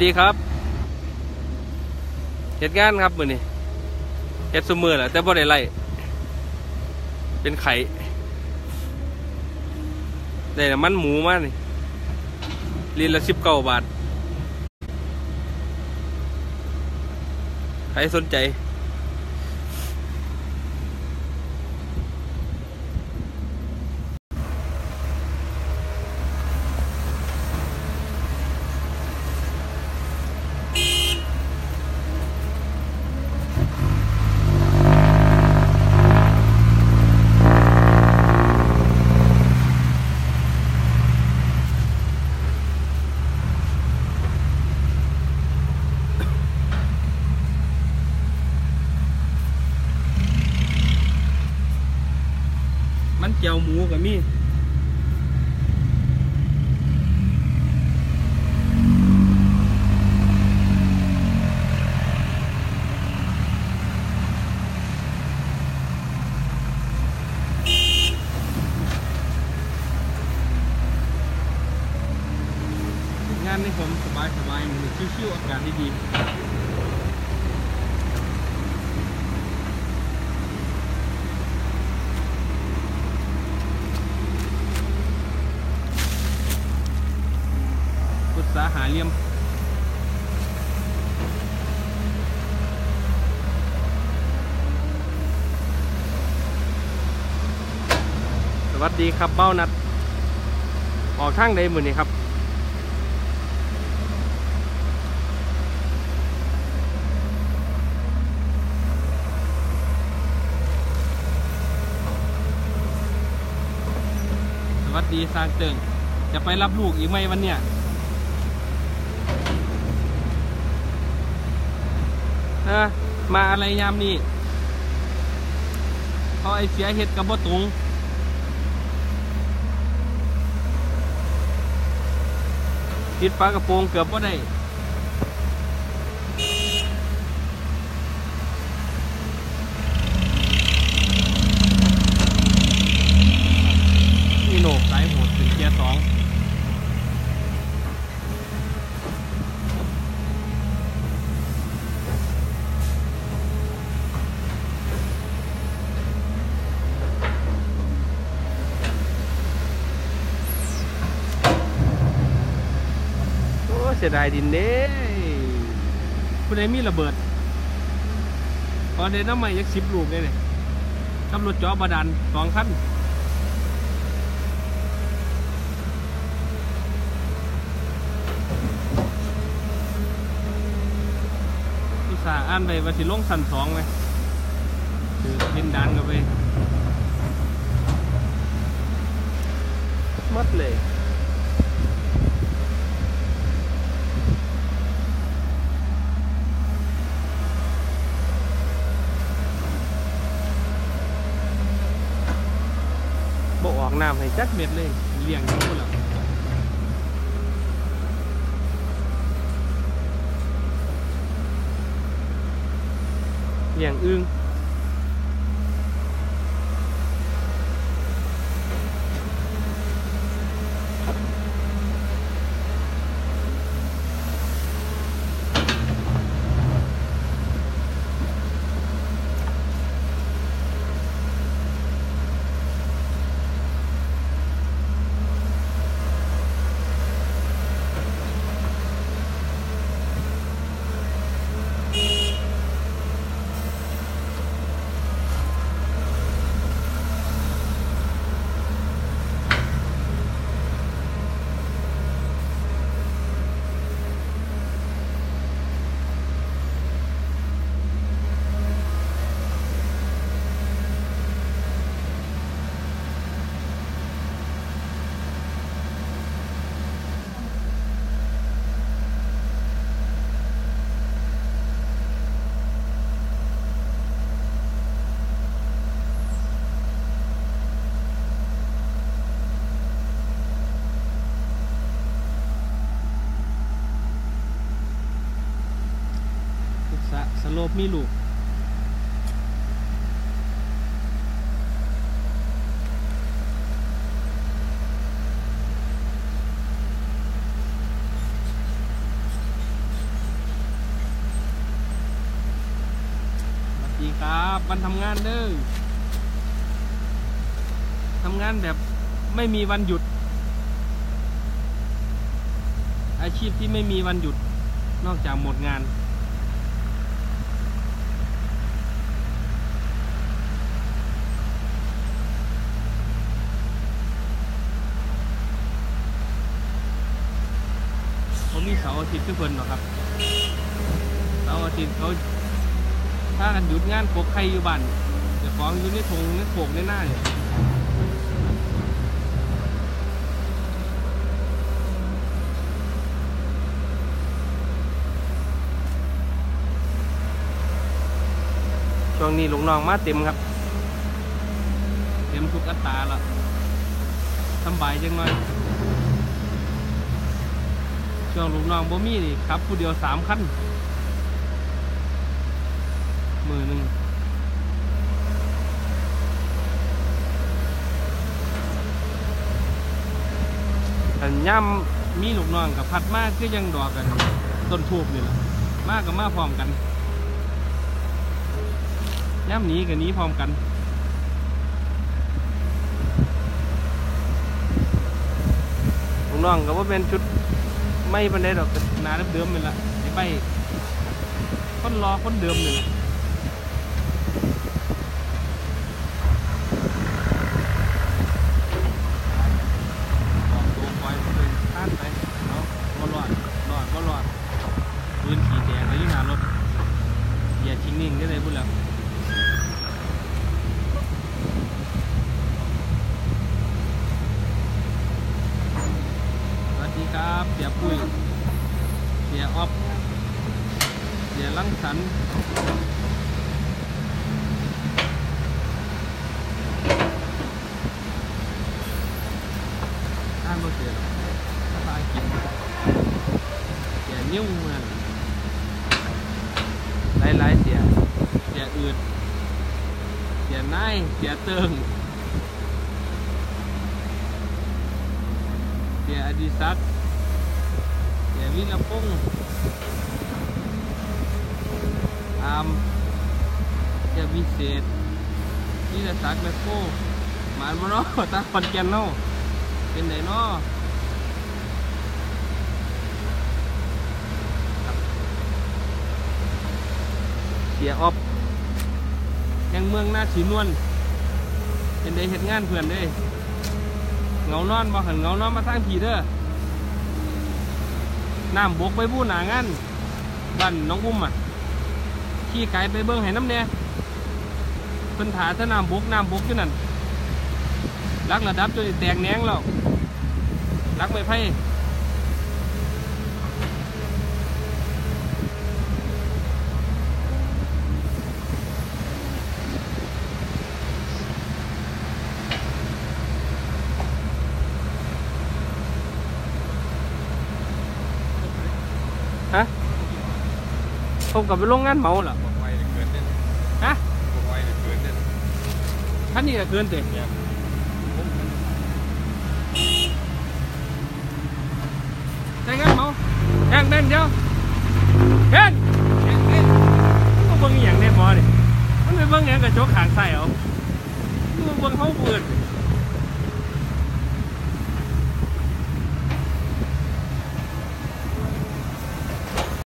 สดีครับเหตุงานครับมื้อนี้เฮ็ดซุมื้อแหละแต่บ่ได้ไล่เป็นไข่ได้น้ำมันหมูมานี่ลิตรละ19 บาทใครสนใจมันเจียวหมูก็มีงานในผมสบายๆมันชิวๆอากาศดีๆพุทธาหาเหลี่ยมสวัสดีครับเบ้านัดออกทางใดมื้อนี้ครับสวัสดีสร้างเติงจะไปรับลูกอีกไหมวันเนี้ยมาอะไรยามนี้เขาไอเสียเห็ดกับบ่ตุงติดฝากระโปรงเกือบบ่ได้นี่โหนกสายโหดถึงเกียร์ 2เสียดายดินเด้ผู้ใดมีระเบิดพอได้น้ำใหม่ยัก10 ลูกได้เลยขับรถจ่อบาดาล2 คันอุตส่าห์อ่านไปว่าสิลงชั้น 2ไหมคือดินดานกันไปหมดเลยบ่ออกน้ำให้จัดเม็ดเลยเลี้ยงทั้งหมดแล้วเลี้ยงอึ่งสโลปมีลูก ส รับวันทำงานเด้อทำงานแบบไม่มีวันหยุดอาชีพที่ไม่มีวันหยุดนอกจากหมดงานเขามีเสาร์อาทิตย์ทุกคนหรอครับเสาร์อาทิตย์เขาถ้ากันหยุดงานปกใครอยู่บ้านจะฟ้องอยู่ในทงในโขกในหน้าเนี่ยช่วงนี้ลูกน้องมาเต็มครับเต็มทุกอัตราแล้วสบายจังเลยช่วงลูกน้องบ่มีนี่ครับผู้เดียว3 คันมือหนึ่งแต่ย่ำมีลูกน้องกับพัดมากก็ยังดอกกันต้นทูบนี่แหละมากกับมาพร้อมกันย่ำหนีกับหนีพร้อมกันลูกน้องก็ว่าเป็นชุดไม่เป็นไรดอกหนาเดิมๆเลยละไอ้ใบคนรอคนเดิมเลยละออกตัวคอยเลยท่านไปเอาก็รอดปืนขี่แดงเลยที่หนารถอย่าชิงนิ่งได้เลยพูดแล้วครับเสียปุ้ยเสียออฟเสียลังสรรค์ท่านบ่เสียภาษาอังกฤษเสียนิ้วมันหลายเสียอืดเสียนายเสียเติงเสียอดิศักดิ์เสียวิรพงษ์อามเสียวิเศษวิรศักดิ์แมคโครหมานบ่เนาะตาขอนแก่นเนาะเป็นไหนเนาะเสียออฟแห่งเมืองนาสีนวลเป็นได้เฮ็ดงานเพื่อนได้เงานอนบ่หันเงานอนมาทางผีเด้อน้ำบกไปบู้หนางานบ้านน้องอุ้มอ่ะขี่ไก่ไปเบิ้งให้น้ำเนี่ยเพิ่นถาถ้าน้ำบกอยู่นั่นรักระดับจนแตกแหนงแล้วรักไม่ไพ่ฮะผมกลับไปโรงงานเมาเหรอบอกไวเกินเนี่ยฮะบอกไวเกินเนี่ยท่านนี่เกินเต็มใช่งานเมาแข่งเด่นเดียวแข่งมันก็เบิ่งอย่างแน่พอดิมันไปเบิ่งอย่างกระจกขางใส่เอามันเบิ่งเขาเปิด